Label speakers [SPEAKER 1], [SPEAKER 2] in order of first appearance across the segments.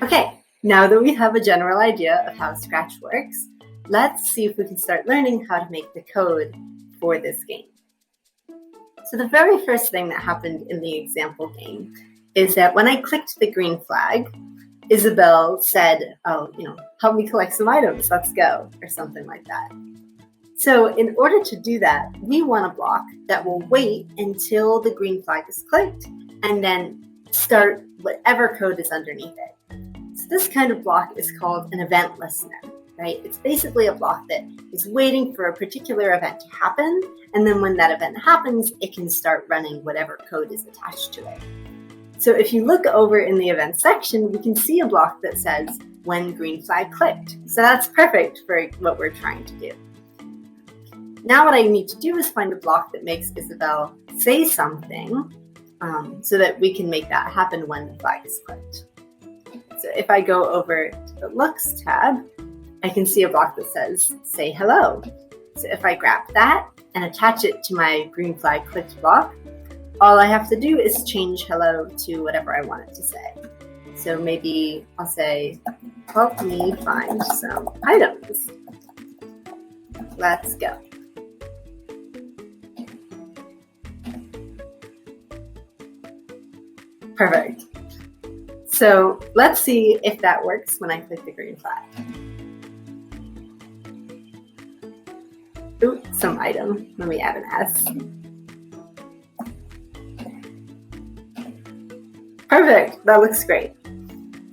[SPEAKER 1] Okay, now that we have a general idea of how Scratch works, let's see if we can start learning how to make the code for this game. So the very first thing that happened in the example game is that when I clicked the green flag, Isabelle said, help me collect some items, let's go, or something like that. So in order to do that, we want a block that will wait until the green flag is clicked and then start whatever code is underneath it. So this kind of block is called an event listener, right? It's basically a block that is waiting for a particular event to happen, and then when that event happens, it can start running whatever code is attached to it. So if you look over in the events section, we can see a block that says when green flag clicked. So that's perfect for what we're trying to do. Now what I need to do is find a block that makes Isabelle say something so that we can make that happen when the flag is clicked. So if I go over to the Looks tab, I can see a block that says say hello. So if I grab that and attach it to my green flag clicked block, all I have to do is change hello to whatever I want it to say. So maybe I'll say, help me find some items. Let's go. Perfect. So let's see if that works when I click the green flag. Ooh, some item. Let me add an S. Perfect. That looks great.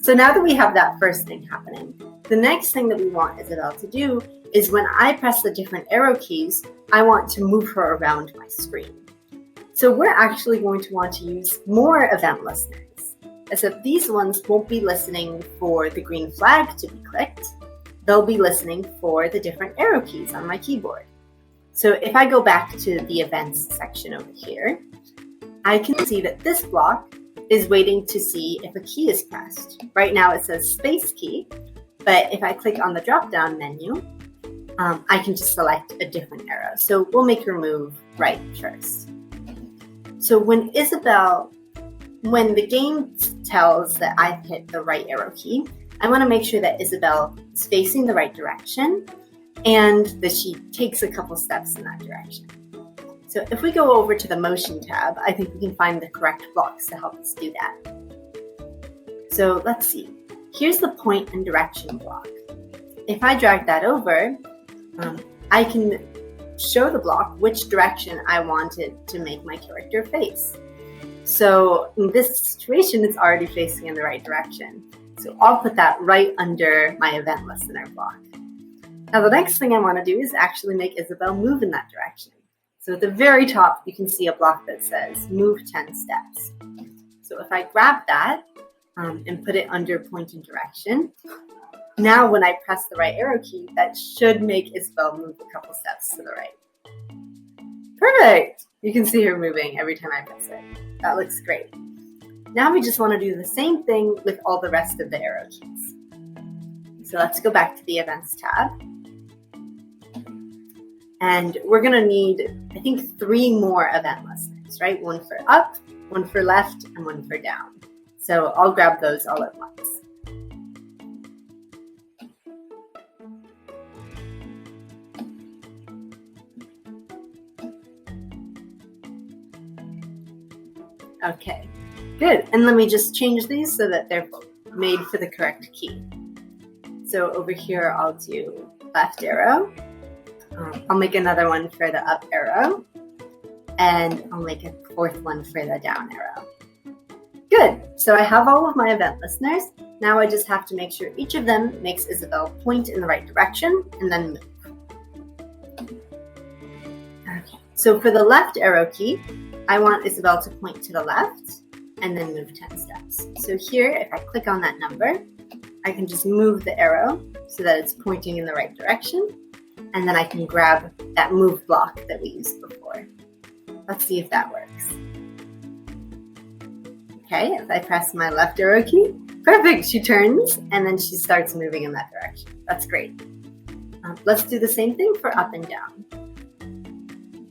[SPEAKER 1] So now that we have that first thing happening, the next thing that we want Isabelle to do is when I press the different arrow keys, I want to move her around my screen. So we're actually going to want to use more event listeners, except these ones won't be listening for the green flag to be clicked. They'll be listening for the different arrow keys on my keyboard. So if I go back to the events section over here, I can see that this block is waiting to see if a key is pressed. Right now it says space key, but if I click on the drop-down menu, I can just select a different arrow. So we'll make her move right first. So when the game tells that I've hit the right arrow key, I want to make sure that Isabelle is facing the right direction and that she takes a couple steps in that direction. So if we go over to the Motion tab, I think we can find the correct blocks to help us do that. So let's see. Here's the point and direction block. If I drag that over, I can show the block which direction I wanted to make my character face. So in this situation, it's already facing in the right direction. So I'll put that right under my event listener block. Now the next thing I want to do is actually make Isabelle move in that direction. So at the very top, you can see a block that says move 10 steps. So if I grab that and put it under point and direction, now when I press the right arrow key, that should make Isabelle move a couple steps to the right. Perfect! You can see her moving every time I press it. That looks great. Now we just want to do the same thing with all the rest of the arrow keys. So let's go back to the Events tab. And we're going to need, I think, 3 more event listeners, right? 1 for up, 1 for left, and 1 for down. So I'll grab those all at once. Okay, good. And let me just change these so that they're made for the correct key. So over here, I'll do left arrow. I'll make another one for the up arrow. And I'll make a 4th one for the down arrow. Good. So I have all of my event listeners. Now I just have to make sure each of them makes Isabelle point in the right direction and then move. Okay. So for the left arrow key, I want Isabelle to point to the left and then move 10 steps. So here, if I click on that number, I can just move the arrow so that it's pointing in the right direction. And then I can grab that move block that we used before. Let's see if that works. Okay, if I press my left arrow key, perfect, she turns and then she starts moving in that direction. That's great. Let's do the same thing for up and down.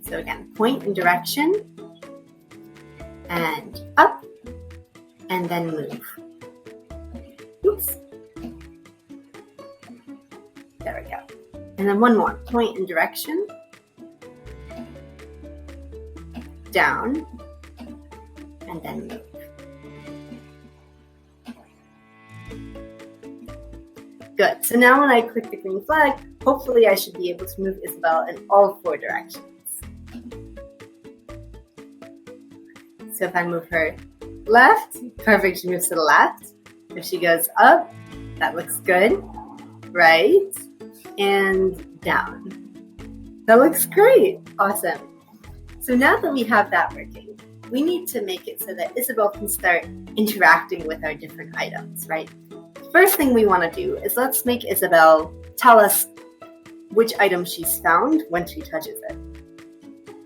[SPEAKER 1] So again, point in direction and up and then move. Oops. There we go. And then one more, point and direction. Down. And then move. Good. So now when I click the green flag, hopefully I should be able to move Isabelle in all 4 directions. So if I move her left, perfect, she moves to the left. If she goes up, that looks good. Right, and down. That looks great. Awesome. So now that we have that working, we need to make it so that Isabelle can start interacting with our different items, right? First thing we want to do is let's make Isabelle tell us which item she's found when she touches it.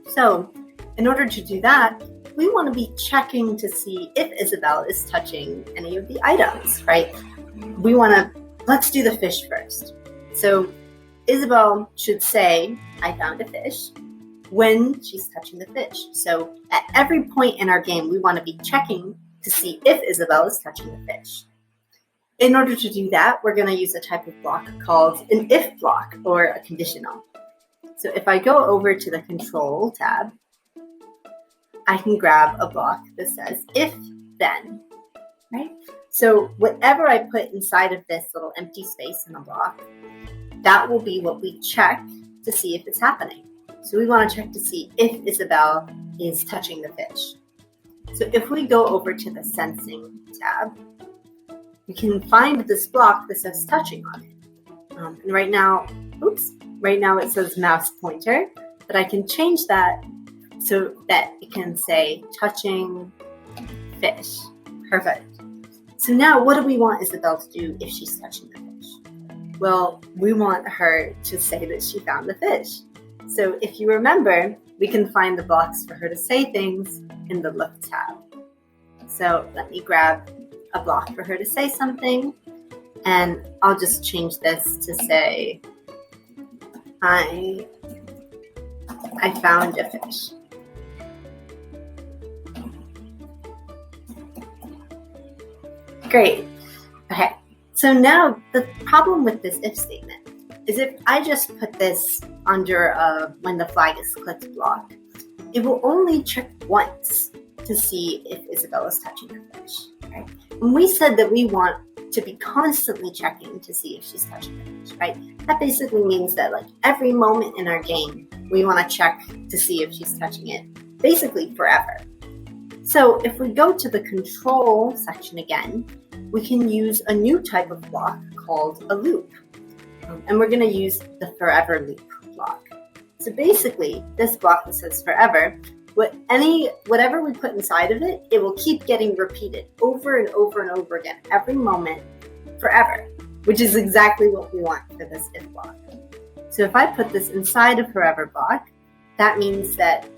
[SPEAKER 1] So in order to do that, we want to be checking to see if Isabelle is touching any of the items, right? Let's do the fish first. So Isabelle should say, I found a fish, when she's touching the fish. So at every point in our game, we want to be checking to see if Isabelle is touching the fish. In order to do that, we're going to use a type of block called an if block or a conditional. So if I go over to the Control tab, I can grab a block that says if then, right? So whatever I put inside of this little empty space in the block, that will be what we check to see if it's happening. So we want to check to see if Isabelle is touching the fish. So if we go over to the Sensing tab, we can find this block that says touching on it. And right now it says mouse pointer, but I can change that so that it can say touching fish. Perfect. So now what do we want Isabelle to do if she's touching the fish? Well, we want her to say that she found the fish. So if you remember, we can find the blocks for her to say things in the Look tab. So let me grab a block for her to say something, and I'll just change this to say, I found a fish. Great. Okay, so now the problem with this if statement is if I just put this under when the flag is clicked block, it will only check once to see if Isabelle is touching the fish. Right? And we said that we want to be constantly checking to see if she's touching the fish, right? That basically means that like every moment in our game, we want to check to see if she's touching it, basically forever. So if we go to the Control section again, we can use a new type of block called a loop. And we're going to use the forever loop block. So basically, this block that says forever, whatever we put inside of it, it will keep getting repeated over and over and over again, every moment, forever, which is exactly what we want for this if block. So if I put this inside a forever block, that means that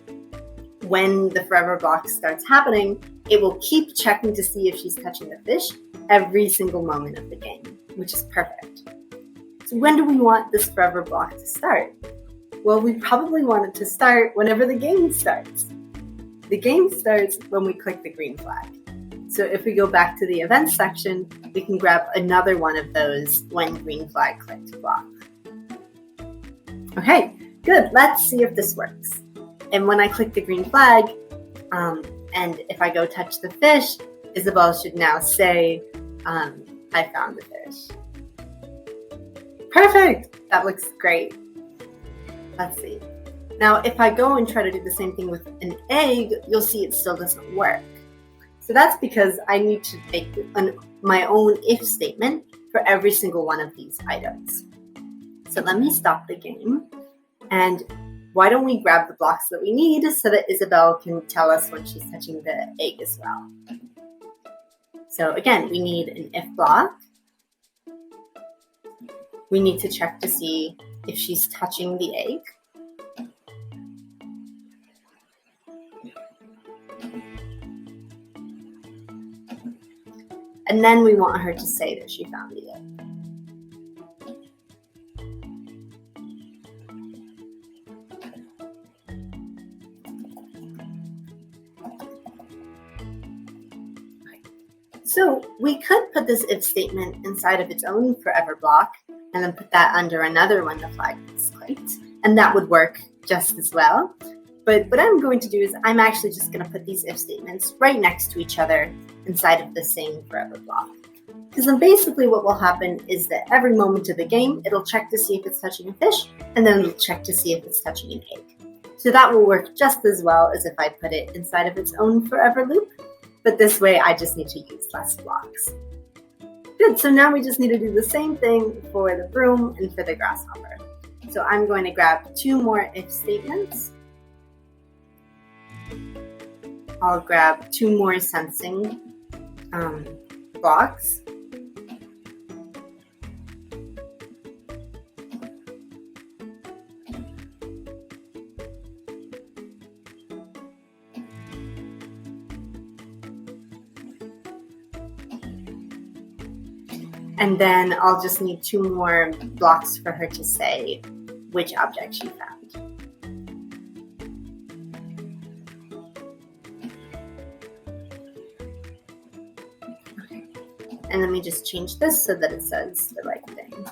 [SPEAKER 1] when the forever block starts happening, it will keep checking to see if she's touching the fish every single moment of the game, which is perfect. So when do we want this forever block to start? Well, we probably want it to start whenever the game starts. The game starts when we click the green flag. So if we go back to the events section, we can grab another one of those when green flag clicked block. Okay, good. Let's see if this works. And when I click the green flag, and if I go touch the fish, Isabelle should now say, I found the fish. Perfect! That looks great. Let's see. Now, if I go and try to do the same thing with an egg, you'll see it still doesn't work. So that's because I need to make my own if statement for every single one of these items. So let me stop the game. And why don't we grab the blocks that we need so that Isabelle can tell us when she's touching the egg as well. So again, we need an if block. We need to check to see if she's touching the egg. And then we want her to say that she found the egg. So we could put this if statement inside of its own forever block and then put that under another when the flag is clicked, and that would work just as well. But what I'm going to do is I'm actually just going to put these if statements right next to each other inside of the same forever block. Because then basically what will happen is that every moment of the game, it'll check to see if it's touching a fish, and then it'll check to see if it's touching an egg. So that will work just as well as if I put it inside of its own forever loop, but this way I just need to use less blocks. Good, so now we just need to do the same thing for the broom and for the grasshopper. So I'm going to grab 2 more if statements. I'll grab 2 more sensing blocks. And then I'll just need 2 more blocks for her to say which object she found. Okay. And let me just change this so that it says the right thing.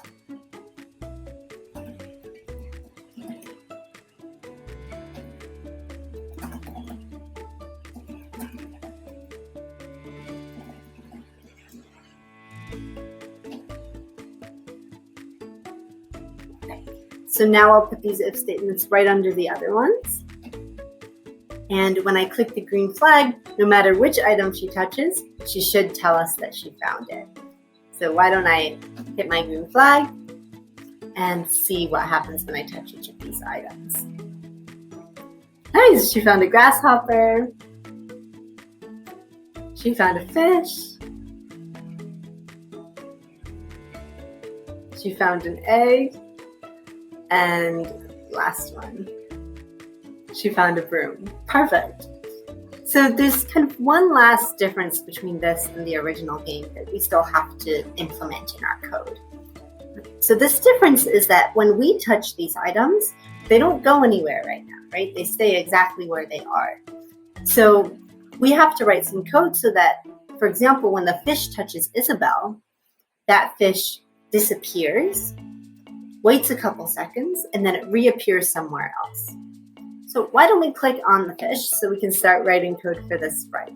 [SPEAKER 1] So now I'll put these if statements right under the other ones. And when I click the green flag, no matter which item she touches, she should tell us that she found it. So why don't I hit my green flag and see what happens when I touch each of these items. Nice, she found a grasshopper. She found a fish. She found an egg. And last one, she found a broom. Perfect. So there's kind of one last difference between this and the original game that we still have to implement in our code. So this difference is that when we touch these items, they don't go anywhere right now, right? They stay exactly where they are. So we have to write some code so that, for example, when the fish touches Isabelle, that fish disappears, waits a couple seconds, and then it reappears somewhere else. So why don't we click on the fish so we can start writing code for this sprite.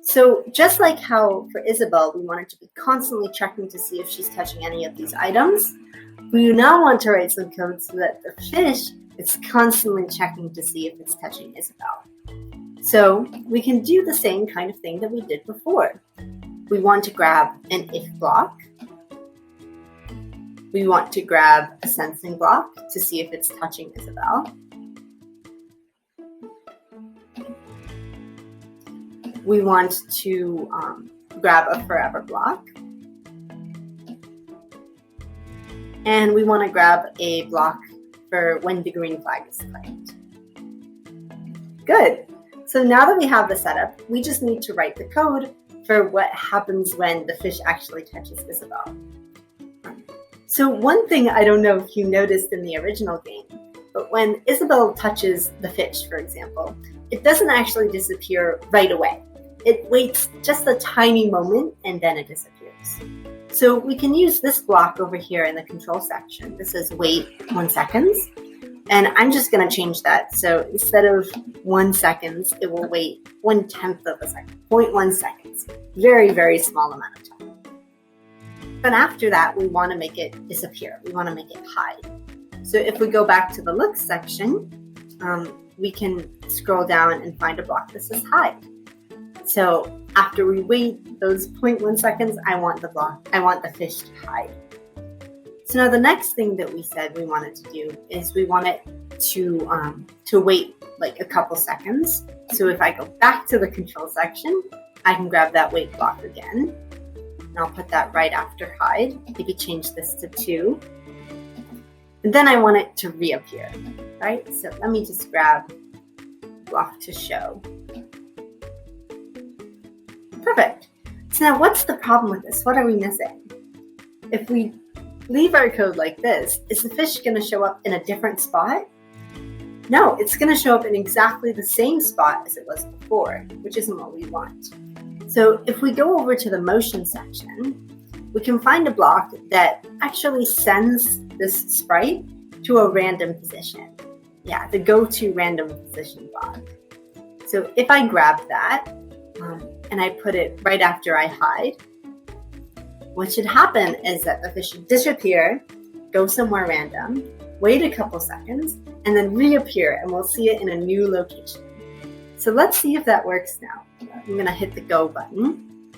[SPEAKER 1] So just like how for Isabelle, we wanted to be constantly checking to see if she's touching any of these items, we now want to write some code so that the fish is constantly checking to see if it's touching Isabelle. So we can do the same kind of thing that we did before. We want to grab an if block. We want to grab a sensing block to see if it's touching Isabelle. We want to grab a forever block. And we want to grab a block for when the green flag is clicked. Good. So now that we have the setup, we just need to write the code for what happens when the fish actually touches Isabelle. So one thing I don't know if you noticed in the original game, but when Isabelle touches the fish, for example, it doesn't actually disappear right away. It waits just a tiny moment and then it disappears. So we can use this block over here in the control section. This says wait 1 second. And I'm just going to change that. So instead of 1 second, it will wait 1/10 of a second, 0.1 seconds. Very, very small amount of time. But after that, we want to make it disappear. We want to make it hide. So if we go back to the look section, we can scroll down and find a block that says hide. So after we wait those 0.1 seconds, I want the fish to hide. So now the next thing that we said we wanted to do is we want it to wait like a couple seconds. So if I go back to the control section, I can grab that wait block again. And I'll put that right after hide. Maybe change this to 2. And then I want it to reappear, right? So let me just grab block to show. Perfect. So now what's the problem with this? What are we missing? If we leave our code like this, is the fish going to show up in a different spot? No, it's going to show up in exactly the same spot as it was before, which isn't what we want. So if we go over to the motion section, we can find a block that actually sends this sprite to a random position. Yeah, the go-to random position block. So if I grab that and I put it right after I hide, what should happen is that the fish should disappear, go somewhere random, wait a couple seconds, and then reappear, and we'll see it in a new location. So let's see if that works now. I'm going to hit the go button.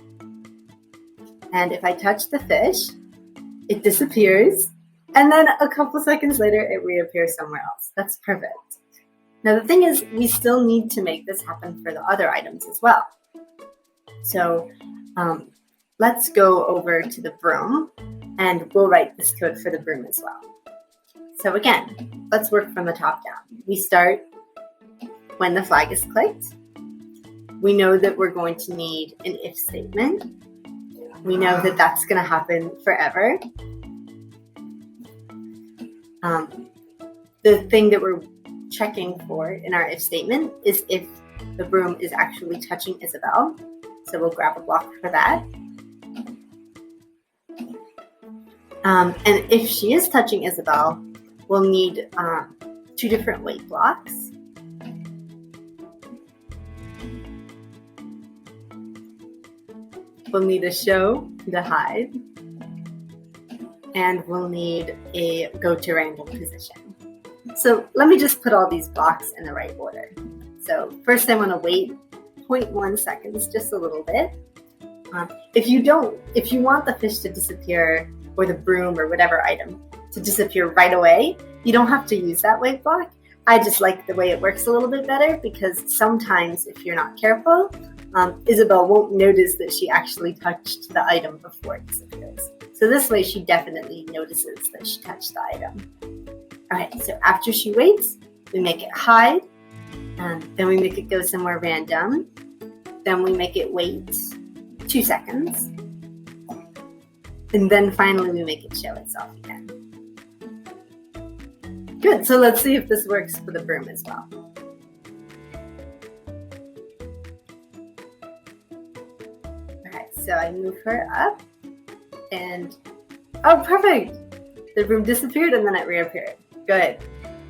[SPEAKER 1] And if I touch the fish, it disappears. And then a couple seconds later, it reappears somewhere else. That's perfect. Now, the thing is, we still need to make this happen for the other items as well. So let's go over to the broom, and we'll write this code for the broom as well. So again, let's work from the top down. We start when the flag is clicked. We know that we're going to need an if statement. We know that that's going to happen forever. The thing that we're checking for in our if statement is if the broom is actually touching Isabelle. So we'll grab a block for that. And if she is touching Isabelle, we'll need 2 different wait blocks. We'll need a show to hide. And we'll need a go to random position. So let me just put all these blocks in the right order. So first I want to wait 0.1 seconds, just a little bit. If you want the fish to disappear, or the broom or whatever item to disappear right away, you don't have to use that wait block. I just like the way it works a little bit better, because sometimes if you're not careful, Isabelle won't notice that she actually touched the item before it disappears. So this way she definitely notices that she touched the item. All right, so after she waits, we make it hide, then we make it go somewhere random, then we make it wait 2 seconds, and then finally we make it show itself again. Good, so let's see if this works for the broom as well. Alright, so I move her up, and oh, perfect! The broom disappeared and then it reappeared. Good.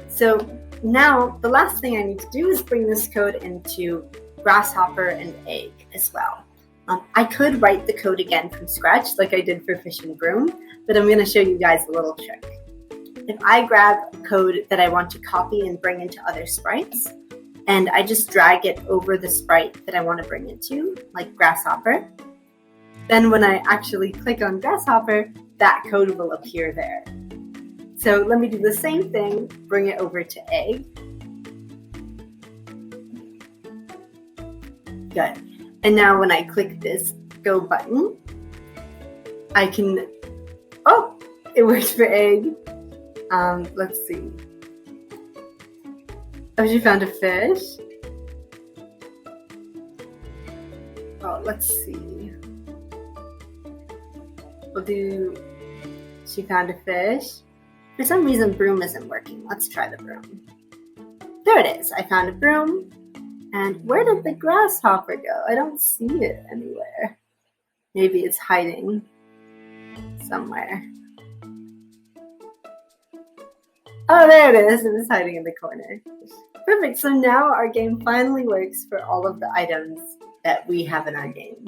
[SPEAKER 1] So now the last thing I need to do is bring this code into grasshopper and egg as well. I could write the code again from scratch like I did for fish and broom, but I'm going to show you guys a little trick. If I grab code that I want to copy and bring into other sprites, and I just drag it over the sprite that I want to bring it to, like grasshopper, then when I actually click on grasshopper, that code will appear there. So let me do the same thing, bring it over to egg. Good. And now when I click this go button, I can, oh, it works for egg. Let's see. Oh, she found a fish. Oh, let's see. We'll do, she found a fish. For some reason, broom isn't working. Let's try the broom. There it is. I found a broom. And where did the grasshopper go? I don't see it anywhere. Maybe it's hiding somewhere. Oh, there it is. It was hiding in the corner. Perfect. So now our game finally works for all of the items that we have in our game.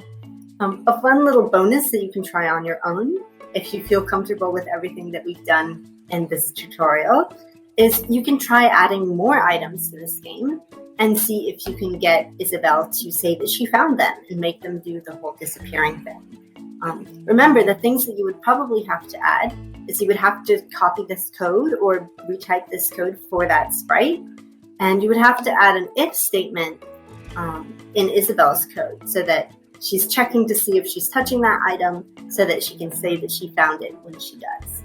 [SPEAKER 1] A fun little bonus that you can try on your own, if you feel comfortable with everything that we've done in this tutorial, is you can try adding more items to this game and see if you can get Isabelle to say that she found them and make them do the whole disappearing thing. Remember, the things that you would probably have to add is you would have to copy this code or retype this code for that sprite, and you would have to add an if statement in Isabelle's code so that she's checking to see if she's touching that item so that she can say that she found it when she does.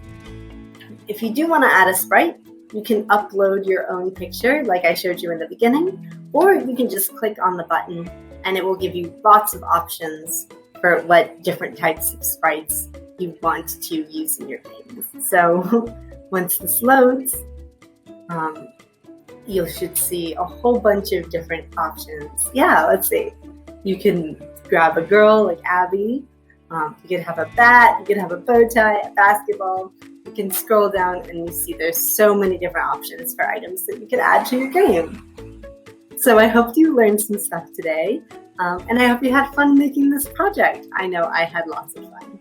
[SPEAKER 1] If you do want to add a sprite, you can upload your own picture like I showed you in the beginning, or you can just click on the button and it will give you lots of options for what different types of sprites you want to use in your games. So once this loads, you should see a whole bunch of different options. Yeah, let's see. You can grab a girl like Abby. You could have a bat, you could have a bow tie, a basketball. You can scroll down and you see there's so many different options for items that you could add to your game. So I hope you learned some stuff today, and I hope you had fun making this project. I know I had lots of fun.